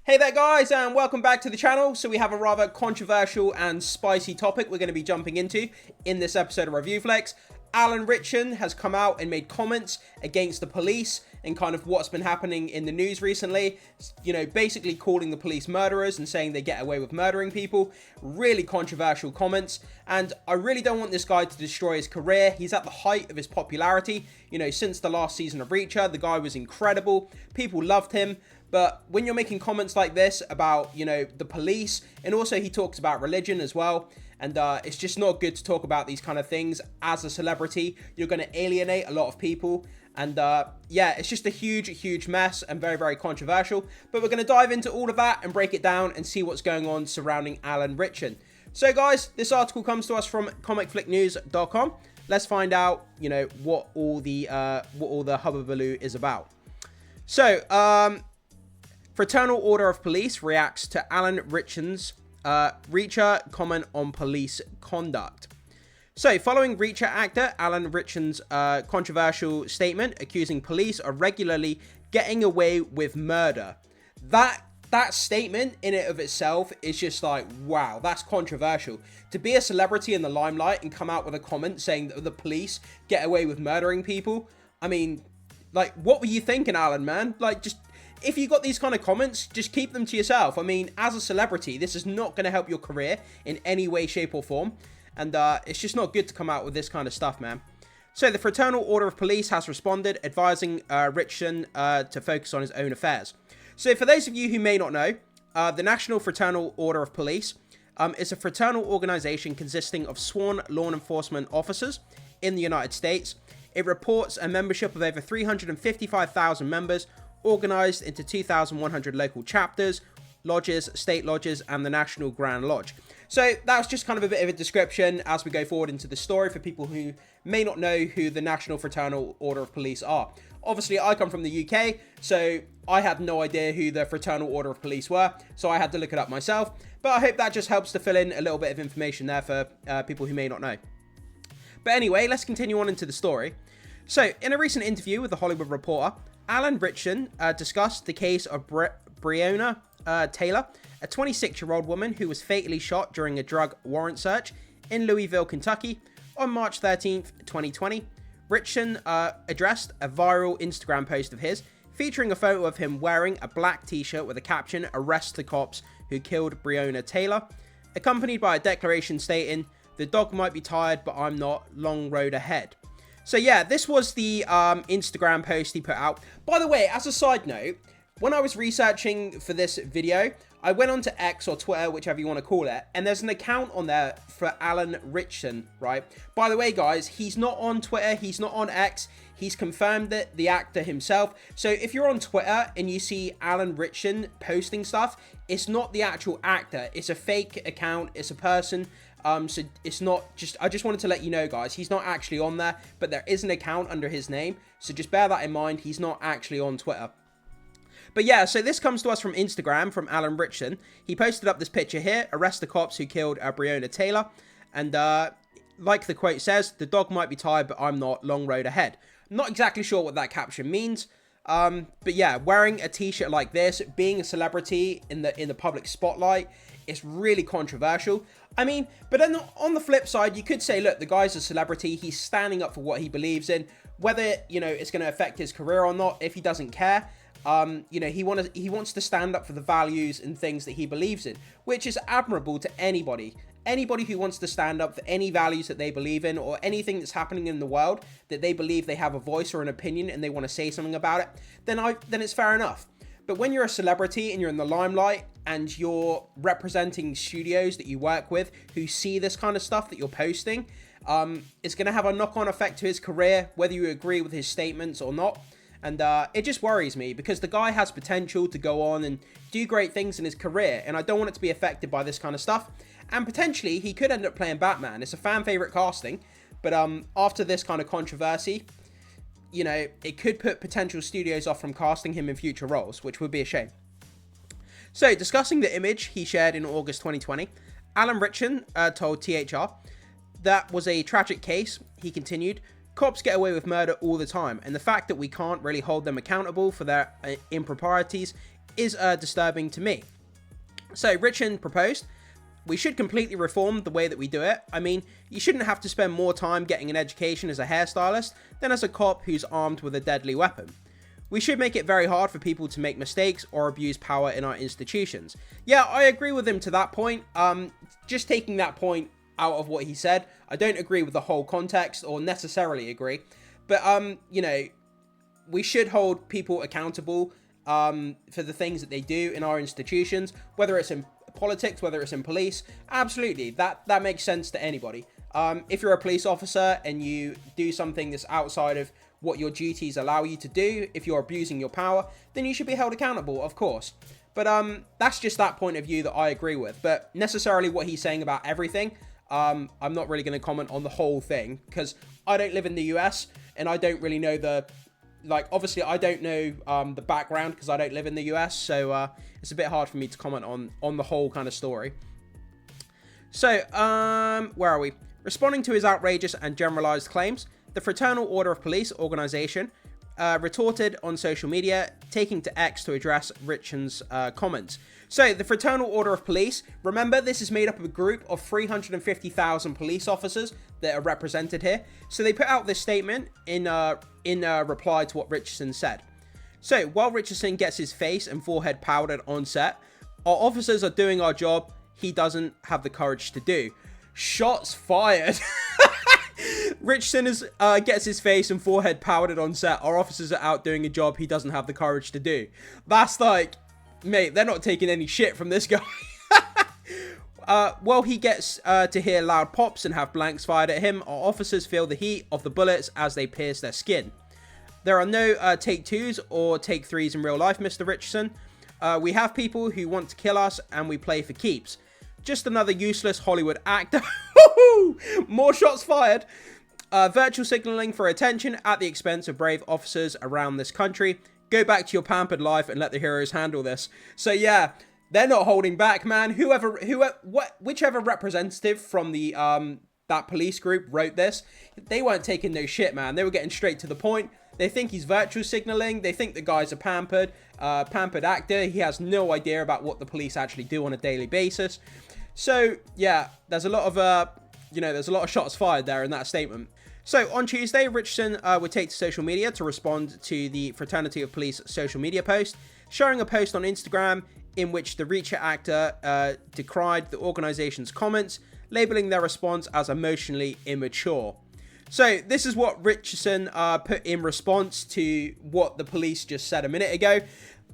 Hey there guys, and welcome back to the channel. So we have a rather controversial and spicy topic we're going to be jumping into in this episode of Review Flex. Alan Ritchson has come out and made comments against the police and kind of what's been happening in the news recently. You know, basically calling the police murderers and saying they get away with murdering people. Really controversial comments, and I really don't want this guy to destroy his career. He's at the height of his popularity. You know, since the last season of Reacher, the guy was incredible. People loved him. But when you're making comments like this about, you know, the police, and also he talks about religion as well, and it's just not good to talk about these kind of things as a celebrity. You're going to alienate a lot of people, and yeah, it's just a huge mess and very, very controversial. But we're going to dive into all of that and break it down and see what's going on surrounding Alan Ritchson. So guys, this article comes to us from comicflicknews.com. Let's find out, you know, what all the hubbubaloo is about. So, Fraternal Order of Police reacts to Alan Ritchson's Reacher comment on police conduct. So, following Reacher actor Alan Ritchson's controversial statement accusing police of regularly getting away with murder, that statement in it of itself is just like, wow, that's controversial. To be a celebrity in the limelight and come out with a comment saying that the police get away with murdering people, I mean, like, what were you thinking, Alan, man? Like, just... if you got these kind of comments, just keep them to yourself. I mean, as a celebrity, this is not going to help your career in any way, shape, or form. And it's just not good to come out with this kind of stuff, man. So the Fraternal Order of Police has responded, advising Ritchson to focus on his own affairs. So for those of you who may not know, the National Fraternal Order of Police is a fraternal organization consisting of sworn law enforcement officers in the United States. It reports a membership of over 355,000 members, organized into 2,100 local chapters, lodges, state lodges, and the National Grand Lodge. So that's just kind of a bit of a description as we go forward into the story for people who may not know who the National Fraternal Order of Police are. Obviously, I come from the UK, so I had no idea who the Fraternal Order of Police were, so I had to look it up myself. But I hope that just helps to fill in a little bit of information there for people who may not know. But anyway, let's continue on into the story. So, in a recent interview with The Hollywood Reporter, Alan Ritchson discussed the case of Breonna Taylor, a 26-year-old woman who was fatally shot during a drug warrant search in Louisville, Kentucky on March 13th, 2020. Ritchson addressed a viral Instagram post of his featuring a photo of him wearing a black t-shirt with a caption, "Arrest the cops who killed Breonna Taylor," accompanied by a declaration stating, "The dog might be tired, but I'm not. Long road ahead." So yeah, this was the Instagram post he put out. By the way, as a side note, when I was researching for this video, I went onto X or Twitter, whichever you want to call it, and there's an account on there for Alan Ritchson, right? By the way, guys, he's not on Twitter, he's not on X, he's confirmed that the actor himself. So if you're on Twitter and you see Alan Ritchson posting stuff, it's not the actual actor, it's a fake account, it's a person. So it's not just, I just wanted to let you know, guys, he's not actually on there, but there is an account under his name. So just bear that in mind. He's not actually on Twitter. But yeah, so this comes to us from Instagram, from Alan Ritchson. He posted up this picture here: "Arrest the cops who killed Breonna Taylor." And like the quote says, "The dog might be tired, but I'm not. Long road ahead." I'm not exactly sure what that caption means. But yeah, wearing a t-shirt like this, being a celebrity in the public spotlight, it's really controversial. I mean, but then on the flip side, you could say, look, the guy's a celebrity. He's standing up for what he believes in, whether, you know, it's going to affect his career or not. If he doesn't care, you know, he wants to stand up for the values and things that he believes in, which is admirable to anybody. Anybody who wants to stand up for any values that they believe in, or anything that's happening in the world that they believe they have a voice or an opinion and they want to say something about it, then it's fair enough. But when you're a celebrity and you're in the limelight and you're representing studios that you work with who see this kind of stuff that you're posting, it's going to have a knock-on effect to his career, whether you agree with his statements or not. And it just worries me, because the guy has potential to go on and do great things in his career, and I don't want it to be affected by this kind of stuff. And potentially, he could end up playing Batman. It's a fan favorite casting, but after this kind of controversy, you know, it could put potential studios off from casting him in future roles, which would be a shame. So, discussing the image he shared in August 2020, Alan Ritchson told THR, "That was a tragic case," he continued. "Cops get away with murder all the time, and the fact that we can't really hold them accountable for their improprieties is disturbing to me. So Ritchson proposed, we should completely reform the way that we do it. I mean, you shouldn't have to spend more time getting an education as a hairstylist than as a cop who's armed with a deadly weapon. We should make it very hard for people to make mistakes or abuse power in our institutions. Yeah, I agree with him to that point. Just taking that point out of what he said, I don't agree with the whole context or necessarily agree. But, you know, we should hold people accountable for the things that they do in our institutions, whether it's in politics, whether it's in police. Absolutely, that makes sense to anybody. If you're a police officer and you do something that's outside of what your duties allow you to do, if you're abusing your power, then you should be held accountable, of course. But that's just that point of view that I agree with. But necessarily what he's saying about everything, I'm not really going to comment on the whole thing, because I don't live in the US and I don't really know obviously I don't know the background because I don't live in the US, so it's a bit hard for me to comment on the whole kind of story. So, where are we? Responding to his outrageous and generalized claims, the Fraternal Order of Police organization retorted on social media, taking to X to address Ritchson's comments. So, the Fraternal Order of Police, remember, this is made up of a group of 350,000 police officers that are represented here. So, they put out this statement in reply to what Ritchson said. So, while Ritchson gets his face and forehead powdered on set, our officers are doing our job he doesn't have the courage to do. Shots fired. Ritchson gets his face and forehead powdered on set. Our officers are out doing a job he doesn't have the courage to do. That's like, mate, they're not taking any shit from this guy. Well, he gets to hear loud pops and have blanks fired at him. Our officers feel the heat of the bullets as they pierce their skin. There are no take twos or take threes in real life, Mr. Ritchson. We have people who want to kill us and we play for keeps. Just another useless Hollywood actor. More shots fired. Virtual signaling for attention at the expense of brave officers around this country. Go back to your pampered life and let the heroes handle this. So yeah, they're not holding back, man. Whichever representative from the that police group wrote this, they weren't taking no shit, man. They were getting straight to the point. They think he's virtual signaling. They think the guy's a pampered actor. He has no idea about what the police actually do on a daily basis. So yeah, there's a lot of shots fired there in that statement. So on Tuesday, Ritchson would take to social media to respond to the Fraternity of Police social media post, sharing a post on Instagram in which the Reacher actor decried the organization's comments, labeling their response as emotionally immature. So this is what Ritchson put in response to what the police just said a minute ago.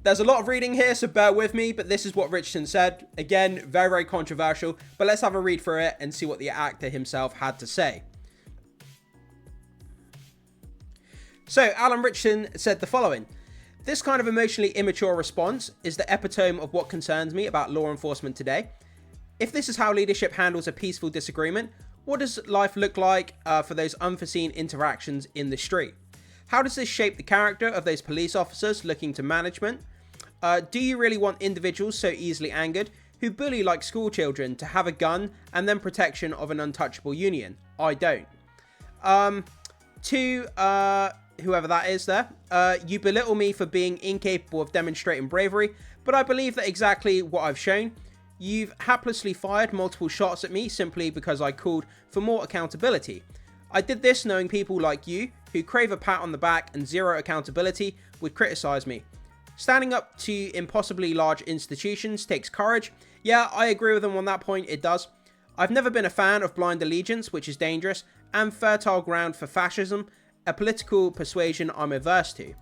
There's a lot of reading here, so bear with me, but this is what Ritchson said. Again, very, very controversial, but let's have a read through it and see what the actor himself had to say. So, Alan Ritchson said the following. This kind of emotionally immature response is the epitome of what concerns me about law enforcement today. If this is how leadership handles a peaceful disagreement, what does life look like for those unforeseen interactions in the street? How does this shape the character of those police officers looking to management? Do you really want individuals so easily angered who bully like school children to have a gun and then protection of an untouchable union? I don't. To whoever that is there, you belittle me for being incapable of demonstrating bravery, but I believe that exactly what I've shown. You've haplessly fired multiple shots at me simply because I called for more accountability. I did this knowing people like you, who crave a pat on the back and zero accountability, would criticize me. Standing up to impossibly large institutions takes courage. Yeah, I agree with them on that point, it does. I've never been a fan of blind allegiance, which is dangerous, and fertile ground for fascism, a political persuasion I'm averse to.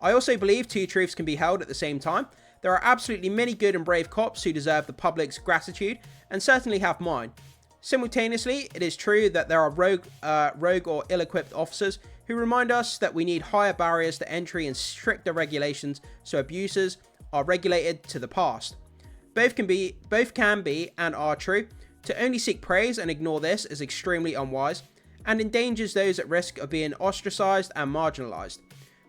I also believe two truths can be held at the same time. There are absolutely many good and brave cops who deserve the public's gratitude, and certainly have mine. Simultaneously, it is true that there are rogue or ill-equipped officers who remind us that we need higher barriers to entry and stricter regulations so abuses are regulated to the past. Both can be and are true. To only seek praise and ignore this is extremely unwise and endangers those at risk of being ostracized and marginalized,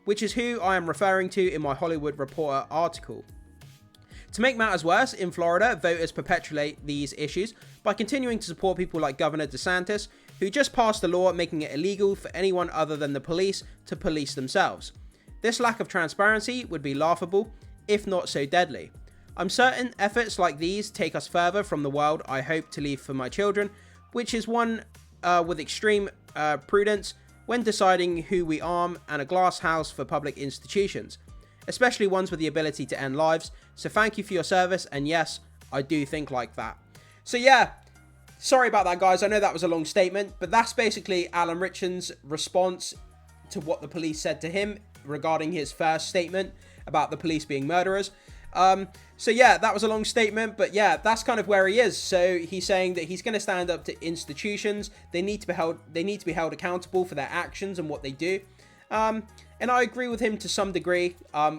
which is who I am referring to in my Hollywood Reporter article. To make matters worse, in Florida, voters perpetuate these issues by continuing to support people like Governor DeSantis, who just passed a law making it illegal for anyone other than the police to police themselves. This lack of transparency would be laughable, if not so deadly. I'm certain efforts like these take us further from the world I hope to leave for my children, which is one with extreme prudence when deciding who we arm, and a glass house for public institutions, especially ones with the ability to end lives. So thank you for your service, and yes, I do think like that. So yeah, sorry about that, guys. I know that was a long statement, but that's basically Alan Ritchson's response to what the police said to him regarding his first statement about the police being murderers. So yeah, that was a long statement, but yeah, that's kind of where he is. So he's saying that he's going to stand up to institutions. They need to be held accountable for their actions and what they do. And I agree with him to some degree.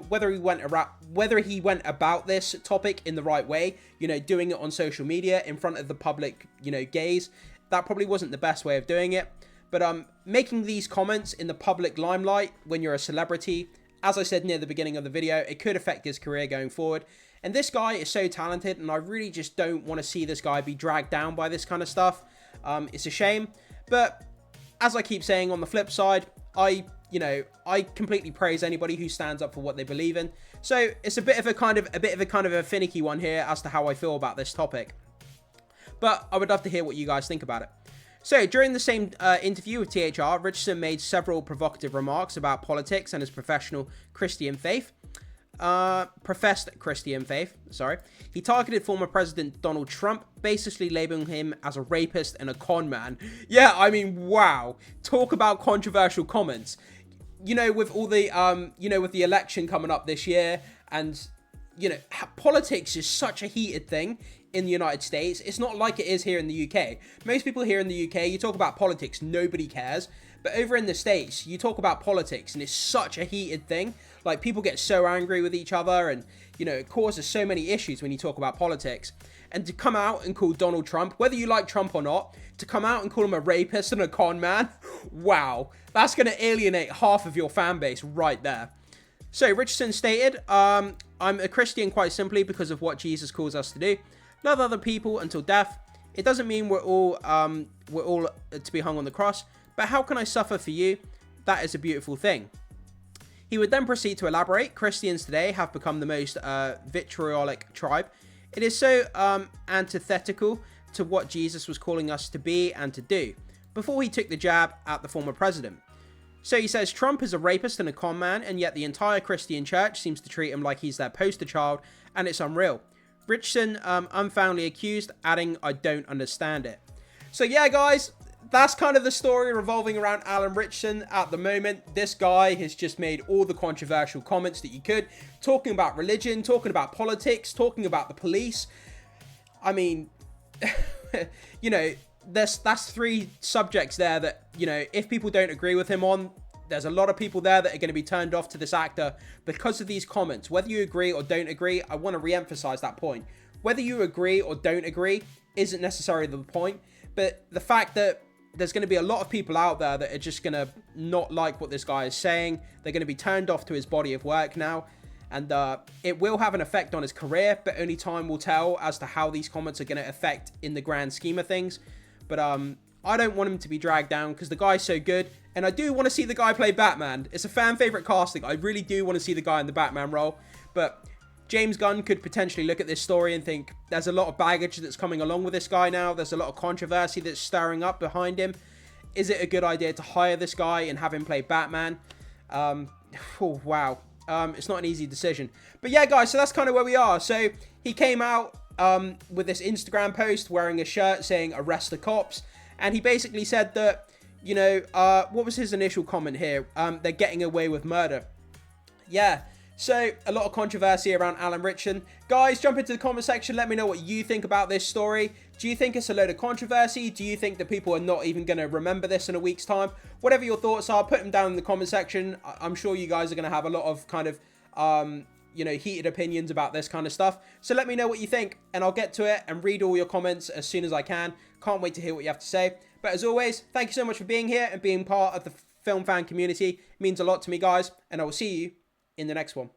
Whether he went about this topic in the right way, you know, doing it on social media in front of the public, you know, gaze, that probably wasn't the best way of doing it. But making these comments in the public limelight when you're a celebrity, as I said near the beginning of the video, it could affect his career going forward. And this guy is so talented, and I really just don't want to see this guy be dragged down by this kind of stuff. It's a shame. But as I keep saying, on the flip side, I completely praise anybody who stands up for what they believe in. So it's a bit of a finicky one here as to how I feel about this topic. But I would love to hear what you guys think about it. So, during the same interview with THR, Ritchson made several provocative remarks about politics and his professed Christian faith. He targeted former President Donald Trump, basically labeling him as a rapist and a con man. Yeah, I mean, wow. Talk about controversial comments. You know, with all the, with the election coming up this year, and, you know, politics is such a heated thing in the United States. It's not like it is here in the UK. Most people here in the UK, you talk about politics, nobody cares. But over in the States, you talk about politics and it's such a heated thing. Like, people get so angry with each other, and, you know, it causes so many issues when you talk about politics. And to come out and call Donald Trump, whether you like Trump or not, to come out and call him a rapist and a con man, wow, that's going to alienate half of your fan base right there. So Ritchson stated, I'm a Christian quite simply because of what Jesus calls us to do. Love other people until death. It doesn't mean we're all to be hung on the cross, but how can I suffer for you? That is a beautiful thing. He would then proceed to elaborate. Christians today have become the most vitriolic tribe. It is so antithetical to what Jesus was calling us to be and to do, before he took the jab at the former president. So he says Trump is a rapist and a con man, and yet the entire Christian church seems to treat him like he's their poster child, and it's unreal. Ritchson unfoundly accused, adding, I don't understand it. So yeah, guys, that's kind of the story revolving around Alan Ritchson at the moment. This guy has just made all the controversial comments that you could, talking about religion, talking about politics, talking about the police. I mean, you know, that's three subjects there that, you know, if people don't agree with him on, there's a lot of people there that are going to be turned off to this actor because of these comments. Whether you agree or don't agree, I want to re-emphasize that point. Whether you agree or don't agree isn't necessarily the point, but the fact that there's going to be a lot of people out there that are just going to not like what this guy is saying. They're going to be turned off to his body of work now, and it will have an effect on his career, but only time will tell as to how these comments are going to affect in the grand scheme of things. But I don't want him to be dragged down because the guy's so good. And I do want to see the guy play Batman. It's a fan favorite casting. I really do want to see the guy in the Batman role. But James Gunn could potentially look at this story and think there's a lot of baggage that's coming along with this guy now. There's a lot of controversy that's stirring up behind him. Is it a good idea to hire this guy and have him play Batman? Oh, wow. It's not an easy decision. But yeah, guys, so that's kind of where we are. So he came out with this Instagram post wearing a shirt saying arrest the cops. And he basically said that, you know, what was his initial comment here? They're getting away with murder. Yeah, so a lot of controversy around Alan Ritchson. Guys, jump into the comment section. Let me know what you think about this story. Do you think it's a load of controversy? Do you think that people are not even going to remember this in a week's time? Whatever your thoughts are, put them down in the comment section. I'm sure you guys are going to have a lot of kind of, heated opinions about this kind of stuff. So let me know what you think, and I'll get to it and read all your comments as soon as I can. Can't wait to hear what you have to say. But as always, thank you so much for being here and being part of the film fan community. It means a lot to me, guys, and I will see you in the next one.